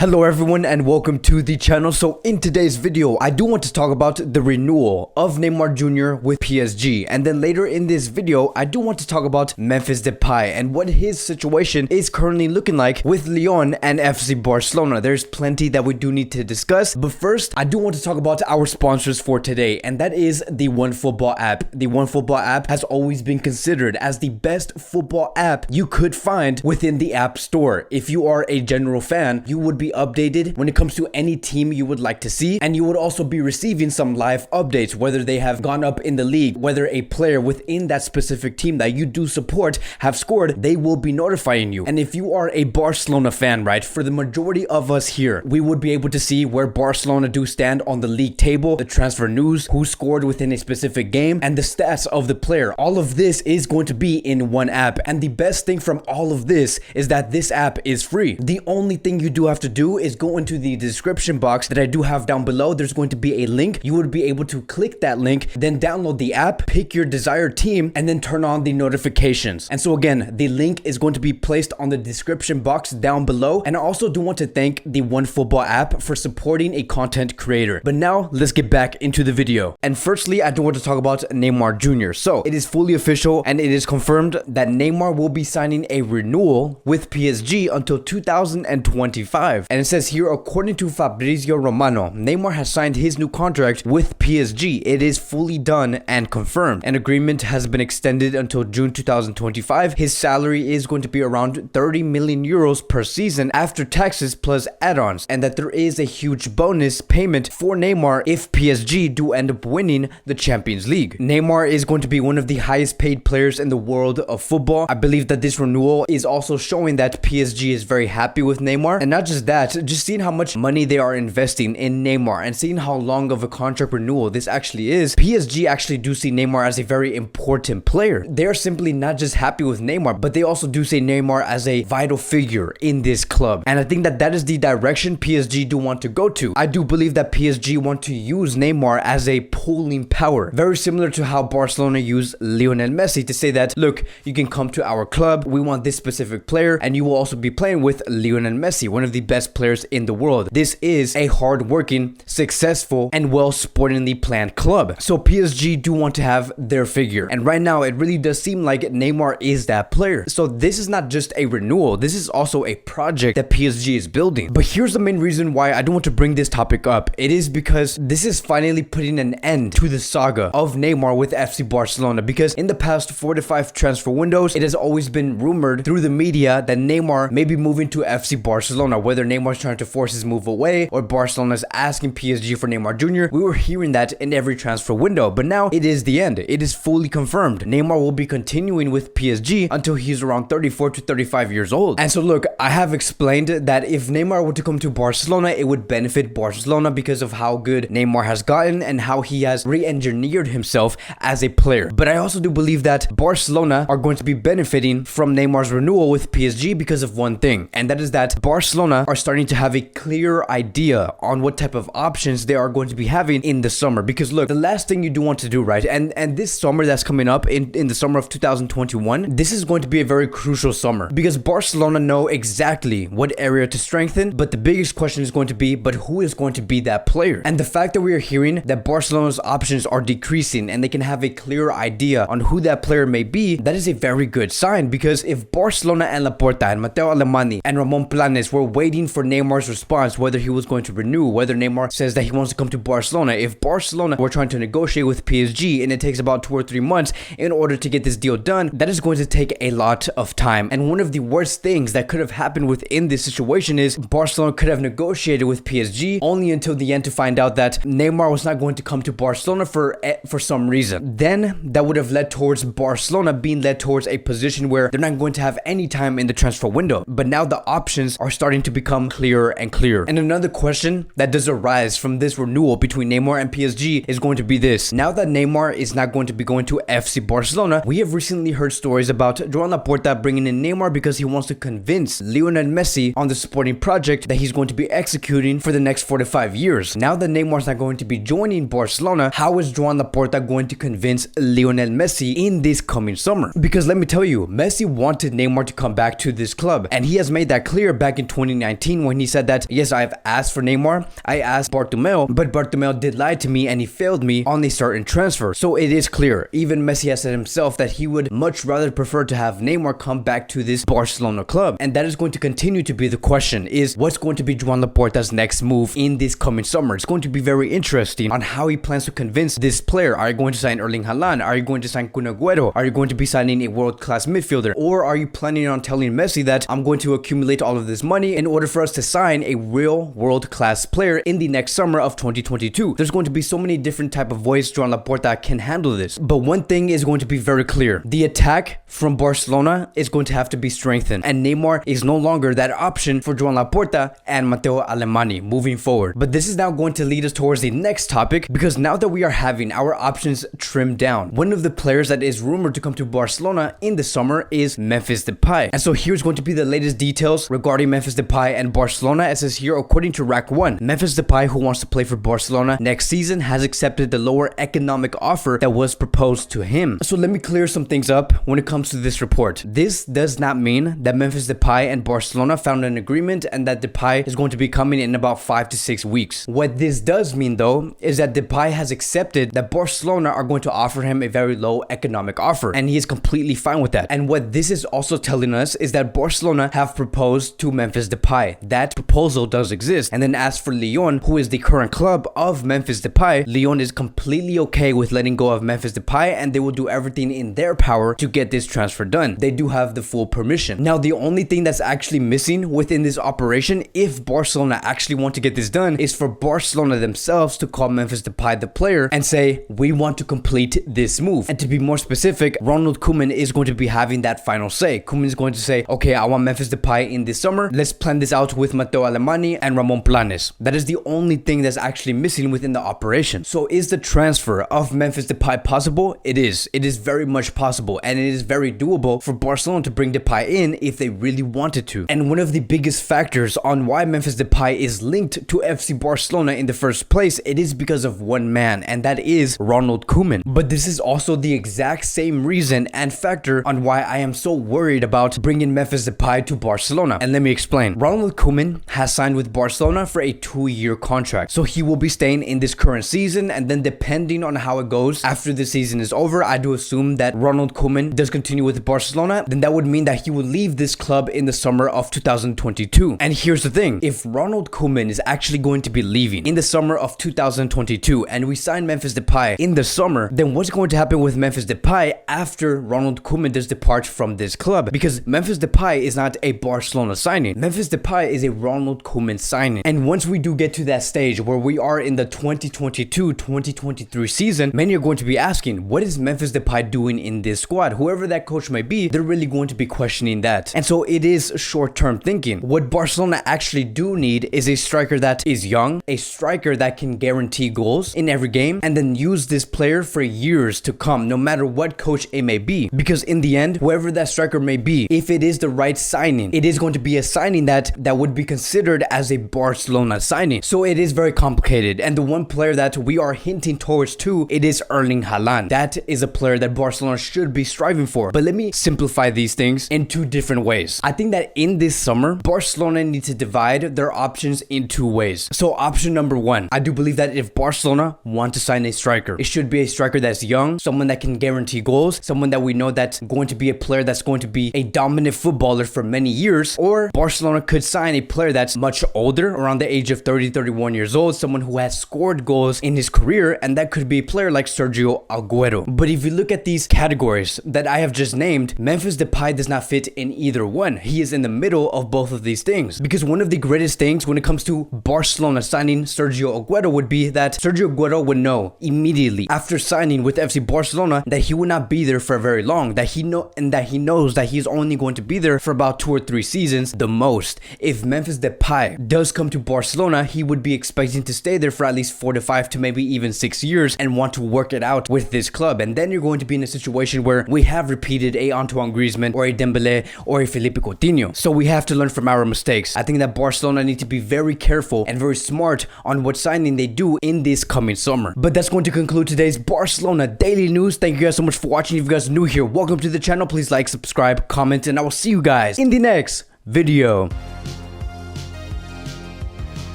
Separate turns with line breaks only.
Hello everyone and welcome to the channel. So in today's video, I do want to talk about the renewal of Neymar Jr. with PSG. And then later in this video, I do want to talk about Memphis Depay and what his situation is currently looking like with Lyon and FC Barcelona. There's plenty that we do need to discuss. But first, I do want to talk about our sponsors for today, and that is the OneFootball app. The OneFootball app has always been considered as the best football app you could find within the App Store. If you are a general fan, you would be updated when it comes to any team you would like to see, and you would also be receiving some live updates, whether they have gone up in the league, whether a player within that specific team that you do support have scored. They will be notifying you. And if you are a Barcelona fan, right, for the majority of us here, we would be able to see where Barcelona do stand on the league table, the transfer news, who scored within a specific game, and the stats of the player. All of this is going to be in one app, and the best thing from all of this is that this app is free. The only thing you do have to do is go into the description box that I do have down below. There's going to be a link. You would be able to click that link, then download the app, pick your desired team, and then turn on the notifications. And so again, the link is going to be placed on the description box down below. And I also do want to thank the OneFootball app for supporting a content creator. But now let's get back into the video. And firstly, I do want to talk about Neymar Jr. So it is fully official and it is confirmed that Neymar will be signing a renewal with PSG until 2025. And it says here, according to Fabrizio Romano, Neymar has signed his new contract with PSG. It is fully done and confirmed. An agreement has been extended until June 2025. His salary is going to be around 30 million euros per season after taxes plus add-ons, and that there is a huge bonus payment for Neymar if PSG do end up winning the Champions League. Neymar is going to be one of the highest paid players in the world of football. I believe that this renewal is also showing that PSG is very happy with Neymar, and not just that, just seeing how much money they are investing in Neymar and seeing how long of a contract renewal this actually is, PSG actually do see Neymar as a very important player. They're simply not just happy with Neymar, but they also do see Neymar as a vital figure in this club. And I think that that is the direction PSG do want to go to. I do believe that PSG want to use Neymar as a pulling power, very similar to how Barcelona used Lionel Messi to say that, look, you can come to our club, we want this specific player, and you will also be playing with Lionel Messi, one of the best players in the world. This is a hard-working, successful, and well-sportingly planned club. So PSG do want to have their figure. And right now, it really does seem like Neymar is that player. So this is not just a renewal. This is also a project that PSG is building. But here's the main reason why I don't want to bring this topic up. It is because this is finally putting an end to the saga of Neymar with FC Barcelona. Because in the past 4 to 5 transfer windows, it has always been rumored through the media that Neymar may be moving to FC Barcelona, whether Neymar's trying to force his move away or Barcelona's asking PSG for Neymar Jr. We were hearing that in every transfer window, but now it is the end. It is fully confirmed. Neymar will be continuing with PSG until he's around 34 to 35 years old. And so look, I have explained that if Neymar were to come to Barcelona, it would benefit Barcelona because of how good Neymar has gotten and how he has re-engineered himself as a player. But I also do believe that Barcelona are going to be benefiting from Neymar's renewal with PSG because of one thing, and that is that Barcelona are starting to have a clear idea on what type of options they are going to be having in the summer. Because look, the last thing you do want to do, right, and this summer that's coming up in the summer of 2021, this is going to be a very crucial summer because Barcelona know exactly what area to strengthen, but the biggest question is going to be, but who is going to be that player? And the fact that we are hearing that Barcelona's options are decreasing and they can have a clear idea on who that player may be, that is a very good sign. Because if Barcelona and Laporta and Mateo Alemany and Ramon Planes were waiting for Neymar's response, whether he was going to renew, whether Neymar says that he wants to come to Barcelona, if Barcelona were trying to negotiate with PSG and it takes about 2 or 3 months in order to get this deal done, that is going to take a lot of time. And one of the worst things that could have happened within this situation is Barcelona could have negotiated with PSG only until the end to find out that Neymar was not going to come to Barcelona for some reason. Then that would have led towards Barcelona being led towards a position where they're not going to have any time in the transfer window. But now the options are starting to become clearer and clearer. And another question that does arise from this renewal between Neymar and PSG is going to be this. Now that Neymar is not going to be going to FC Barcelona, we have recently heard stories about Joan Laporta bringing in Neymar because he wants to convince Lionel Messi on the sporting project that he's going to be executing for the next 4 to 5 years. Now that Neymar's not going to be joining Barcelona, how is Joan Laporta going to convince Lionel Messi in this coming summer? Because let me tell you, Messi wanted Neymar to come back to this club, and he has made that clear back in 2019 2019 when he said that, yes, I've asked for Neymar, I asked Bartomeu, but Bartomeu did lie to me and he failed me on a certain transfer. So it is clear, even Messi has said himself that he would much rather prefer to have Neymar come back to this Barcelona club. And that is going to continue to be the question, is what's going to be Joan Laporta's next move in this coming summer. It's going to be very interesting on how he plans to convince this player. Are you going to sign Erling Haaland? Are you going to sign Kun Agüero? Are you going to be signing a world-class midfielder? Or are you planning on telling Messi that I'm going to accumulate all of this money in order for us to sign a real world-class player in the next summer of 2022? There's going to be so many different type of ways Joan Laporta can handle this. But one thing is going to be very clear. The attack from Barcelona is going to have to be strengthened. And Neymar is no longer that option for Joan Laporta and Matteo Alemany moving forward. But this is now going to lead us towards the next topic, because now that we are having our options trimmed down, one of the players that is rumored to come to Barcelona in the summer is Memphis Depay. And so here's going to be the latest details regarding Memphis Depay and Barcelona. It says here, according to Rack 1, Memphis Depay, who wants to play for Barcelona next season, has accepted the lower economic offer that was proposed to him. So let me clear some things up when it comes to this report. This does not mean that Memphis Depay and Barcelona found an agreement and that Depay is going to be coming in about 5 to 6 weeks. What this does mean though is that Depay has accepted that Barcelona are going to offer him a very low economic offer, and he is completely fine with that. And what this is also telling us is that Barcelona have proposed to Memphis Depay. That proposal does exist. And then as for Lyon, who is the current club of Memphis Depay, Lyon is completely okay with letting go of Memphis Depay, and they will do everything in their power to get this transfer done. They do have the full permission. Now, the only thing that's actually missing within this operation, if Barcelona actually want to get this done, is for Barcelona themselves to call Memphis Depay, the player, and say, we want to complete this move. And to be more specific, Ronald Koeman is going to be having that final say. Koeman is going to say, okay, I want Memphis Depay in this summer. Let's plan this out with Matteo Alemany and Ramon Planes. That is the only thing that's actually missing within the operation. So is the transfer of Memphis Depay possible? It is. It is very much possible, and it is very doable for Barcelona to bring Depay in if they really wanted to. And one of the biggest factors on why Memphis Depay is linked to FC Barcelona in the first place, it is because of one man, and that is Ronald Koeman. But this is also the exact same reason and factor on why I am so worried about bringing Memphis Depay to Barcelona. And let me explain. Ronald Koeman has signed with Barcelona for a 2-year contract. So he will be staying in this current season, and then depending on how it goes after the season is over, I do assume that Ronald Koeman does continue with Barcelona, then that would mean that he will leave this club in the summer of 2022. And here's the thing. If Ronald Koeman is actually going to be leaving in the summer of 2022 and we sign Memphis Depay in the summer, then what's going to happen with Memphis Depay after Ronald Koeman does depart from this club? Because Memphis Depay is not a Barcelona signing. Memphis Depay is a Ronald Koeman signing. And once we do get to that stage where we are in the 2022-2023 season, many are going to be asking, what is Memphis Depay doing in this squad? Whoever that coach may be, they're really going to be questioning that. And so it is short-term thinking. What Barcelona actually do need is a striker that is young, a striker that can guarantee goals in every game, and then use this player for years to come, no matter what coach it may be. Because in the end, whoever that striker may be, if it is the right signing, it is going to be a signing that would be considered as a Barcelona signing. So it is very complicated. And the one player that we are hinting towards too, it is Erling Haaland. That is a player that Barcelona should be striving for. But let me simplify these things in 2 different ways. I think that in this summer, Barcelona needs to divide their options in 2 ways. So option number 1, I do believe that if Barcelona want to sign a striker, it should be a striker that's young, someone that can guarantee goals, someone that we know that's going to be a player that's going to be a dominant footballer for many years. Or Barcelona could sign a player that's much older, around the age of 30, 31 years old, someone who has scored goals in his career, and that could be a player like Sergio Agüero. But if you look at these categories that I have just named, Memphis Depay does not fit in either one. He is in the middle of both of these things. Because one of the greatest things when it comes to Barcelona signing Sergio Agüero would be that Sergio Agüero would know immediately after signing with FC Barcelona that he would not be there for very long, that he knows that he's only going to be there for about 2 or 3 seasons the most. If Memphis Depay does come to Barcelona, he would be expecting to stay there for at least 4 to 5 to maybe even 6 years and want to work it out with this club. And then you're going to be in a situation where we have repeated a Antoine Griezmann or a Dembélé or a Felipe Coutinho. So we have to learn from our mistakes. I think that Barcelona need to be very careful and very smart on what signing they do in this coming summer. But that's going to conclude today's Barcelona daily news. Thank you guys so much for watching. If you guys are new here, welcome to the channel. Please like, subscribe, comment, and I will see you guys in the next video.